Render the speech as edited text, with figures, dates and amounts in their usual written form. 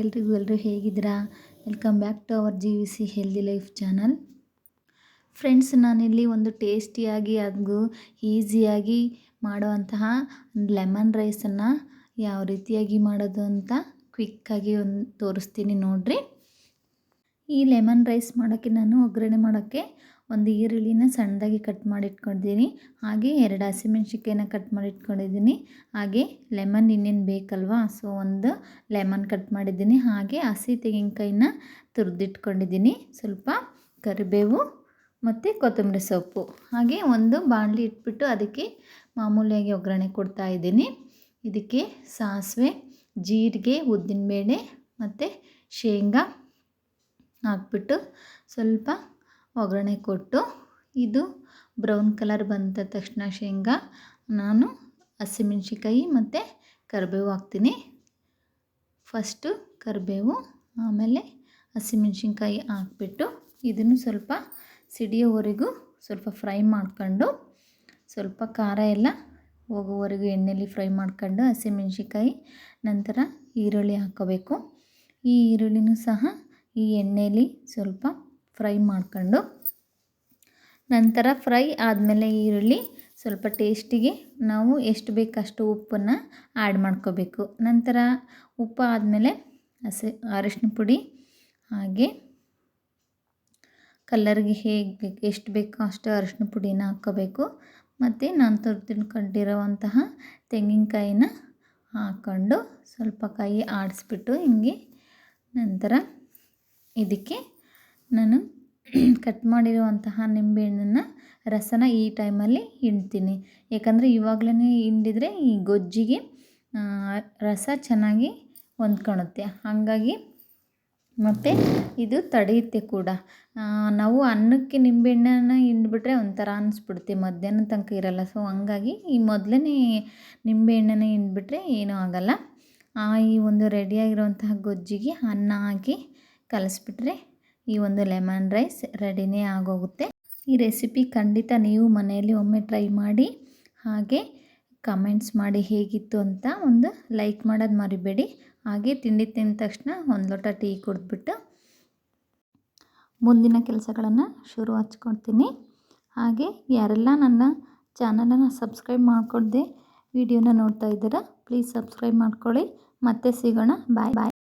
ಎಲ್ಲರೂ ಹೇಗಿದ್ದೀರಾ? Welcome back to our GVC healthy life channel. Friends, ನಾನಿಲ್ಲಿ ಒಂದು ಟೇಸ್ಟಿಯಾಗಿ ಹಾಗೂ ಈಸಿಯಾಗಿ ಮಾಡುವಂತಹ ಲೆಮನ್ ರೈಸನ್ನು ಯಾವ ರೀತಿಯಾಗಿ ಮಾಡೋದು ಅಂತ ಕ್ವಿಕ್ಕಾಗಿ ತೋರಿಸ್ತೀನಿ ನೋಡಿರಿ. ಈ ಲೆಮನ್ ರೈಸ್ ಮಾಡೋಕ್ಕೆ ನಾನು ಒಗ್ಗರಣೆ ಮಾಡೋಕ್ಕೆ ಒಂದು ಈರುಳ್ಳಿನ ಸಣ್ಣದಾಗಿ ಕಟ್ ಮಾಡಿ ಇಟ್ಕೊಂಡಿದ್ದೀನಿ. ಹಾಗೆ 2 ಹಸಿಮೆಣ್ಸಿನ್ಕಾಯಿನ ಕಟ್ ಮಾಡಿ ಇಟ್ಕೊಂಡಿದ್ದೀನಿ. ಹಾಗೆ ಲೆಮನ್ ಇನ್ನೇನು ಬೇಕಲ್ವಾ, ಸೊ ಒಂದು ಲೆಮನ್ ಕಟ್ ಮಾಡಿದ್ದೀನಿ. ಹಾಗೆ ಹಸಿ ತೆಂಗಿನಕಾಯಿನ ತುರಿದಿಟ್ಕೊಂಡಿದ್ದೀನಿ. ಸ್ವಲ್ಪ ಕರಿಬೇವು ಮತ್ತು ಕೊತ್ತಂಬರಿ ಸೊಪ್ಪು. ಹಾಗೆ ಒಂದು ಬಾಣಲಿ ಇಟ್ಬಿಟ್ಟು ಅದಕ್ಕೆ ಮಾಮೂಲಿಯಾಗಿ ಒಗ್ಗರಣೆ ಕೊಡ್ತಾಯಿದ್ದೀನಿ. ಇದಕ್ಕೆ ಸಾಸಿವೆ, ಜೀರಿಗೆ, ಉದ್ದಿನಬೇಳೆ ಮತ್ತು ಶೇಂಗಾ ಹಾಕ್ಬಿಟ್ಟು ಸ್ವಲ್ಪ ಒಗ್ಗರಣೆ ಕೊಟ್ಟು, ಇದು ಬ್ರೌನ್ ಕಲರ್ ಬಂದ ತಕ್ಷಣ ಶೇಂಗಾ ನಾನು ಹಸಿಮೆಣ್ಸಿನ್ಕಾಯಿ ಮತ್ತು ಕರಿಬೇವು ಹಾಕ್ತೀನಿ. ಫಸ್ಟು ಕರಿಬೇವು, ಆಮೇಲೆ ಹಸಿಮೆಣ್ಸಿನ್ಕಾಯಿ ಹಾಕ್ಬಿಟ್ಟು ಇದನ್ನು ಸ್ವಲ್ಪ ಸಿಡಿಯೋವರೆಗೂ ಸ್ವಲ್ಪ ಫ್ರೈ ಮಾಡ್ಕೊಂಡು, ಸ್ವಲ್ಪ ಖಾರ ಎಲ್ಲ ಹೋಗೋವರೆಗೂ ಎಣ್ಣೆಯಲ್ಲಿ ಫ್ರೈ ಮಾಡ್ಕೊಂಡು ಹಸಿಮೆಣ್ಸಿನ್ಕಾಯಿ ನಂತರ ಈರುಳ್ಳಿ ಹಾಕ್ಕೋಬೇಕು. ಈ ಈರುಳ್ಳಿನೂ ಸಹ ಈ ಎಣ್ಣೆಯಲ್ಲಿ ಸ್ವಲ್ಪ ಫ್ರೈ ಮಾಡ್ಕೊಂಡು, ನಂತರ ಫ್ರೈ ಆದಮೇಲೆ ಈರುಳ್ಳಿ ಸ್ವಲ್ಪ ಟೇಸ್ಟಿಗೆ ನಾವು ಎಷ್ಟು ಬೇಕು ಅಷ್ಟು ಉಪ್ಪನ್ನು ಆ್ಯಡ್ ಮಾಡ್ಕೋಬೇಕು. ನಂತರ ಉಪ್ಪು ಆದಮೇಲೆ ಅರಿಶಿನ ಪುಡಿ, ಹಾಗೆ ಕಲರ್ಗೆ ಎಷ್ಟು ಬೇಕೋ ಅಷ್ಟು ಅರಿಶಿನ ಪುಡಿನ ಹಾಕ್ಕೋಬೇಕು. ಮತ್ತು ನಾನು ತುರಿದಿಟ್ಕೊಂಡಿರೋವಂತಹ ತೆಂಗಿನಕಾಯಿನ ಹಾಕ್ಕೊಂಡು ಸ್ವಲ್ಪ ಕೈ ಆಡಿಸ್ಬಿಟ್ಟು ಹಿಂಗೆ, ನಂತರ ಇದಕ್ಕೆ ನಾನು ಕಟ್ ಮಾಡಿರುವಂತಹ ನಿಂಬೆಹಣ್ಣನ್ನು ರಸನ ಈ ಟೈಮಲ್ಲಿ ಹಿಂಡ್ತೀನಿ. ಯಾಕಂದರೆ ಇವಾಗಲೇ ಹಿಂಡಿದರೆ ಈ ಗೊಜ್ಜಿಗೆ ರಸ ಚೆನ್ನಾಗಿ ಹೊಂದ್ಕೊಳುತ್ತೆ. ಹಾಗಾಗಿ ಮತ್ತು ಇದು ತಡೆಯುತ್ತೆ ಕೂಡ. ನಾವು ಅನ್ನಕ್ಕೆ ನಿಂಬೆಹಣ್ಣನ್ನು ಹಿಂಡ್ಬಿಟ್ರೆ ಒಂಥರ ಅನಿಸ್ಬಿಡುತ್ತೆ, ಮಧ್ಯಾಹ್ನ ತನಕ ಇರಲ್ಲ. ಸೊ ಹಂಗಾಗಿ ಈ ಮೊದಲೇ ನಿಂಬೆಹಣ್ಣನ್ನು ಹಿಂಡ್ಬಿಟ್ರೆ ಏನೂ ಆಗೋಲ್ಲ. ಈ ಒಂದು ರೆಡಿಯಾಗಿರುವಂತಹ ಗೊಜ್ಜಿಗೆ ಅನ್ನ ಹಾಕಿ ಕಲಿಸ್ಬಿಟ್ರೆ ಈ ಒಂದು ಲೆಮನ್ ರೈಸ್ ರೆಡಿನೇ ಆಗೋಗುತ್ತೆ. ಈ ರೆಸಿಪಿ ಖಂಡಿತ ನೀವು ಮನೆಯಲ್ಲಿ ಒಮ್ಮೆ ಟ್ರೈ ಮಾಡಿ, ಹಾಗೆ ಕಮೆಂಟ್ಸ್ ಮಾಡಿ ಹೇಗಿತ್ತು ಅಂತ. ಒಂದು ಲೈಕ್ ಮಾಡೋದು ಮರಿಬೇಡಿ. ಹಾಗೆ ತಿಂಡಿ ತಿಂದ ತಕ್ಷಣ ಒಂದು ಲೋಟ ಟೀ ಕುಡಿದ್ಬಿಟ್ಟು ಮುಂದಿನ ಕೆಲಸಗಳನ್ನು ಶುರು ಹಚ್ಕೊಳ್ತೀನಿ. ಹಾಗೆ ಯಾರೆಲ್ಲ ನನ್ನ ಚಾನಲನ್ನು ಸಬ್ಸ್ಕ್ರೈಬ್ ಮಾಡ್ಕೊಳ್ದೆ ವಿಡಿಯೋನ ನೋಡ್ತಾ ಇದ್ದೀರಾ, ಪ್ಲೀಸ್ ಸಬ್ಸ್ಕ್ರೈಬ್ ಮಾಡ್ಕೊಳ್ಳಿ. ಮತ್ತೆ ಸಿಗೋಣ. ಬಾಯ್.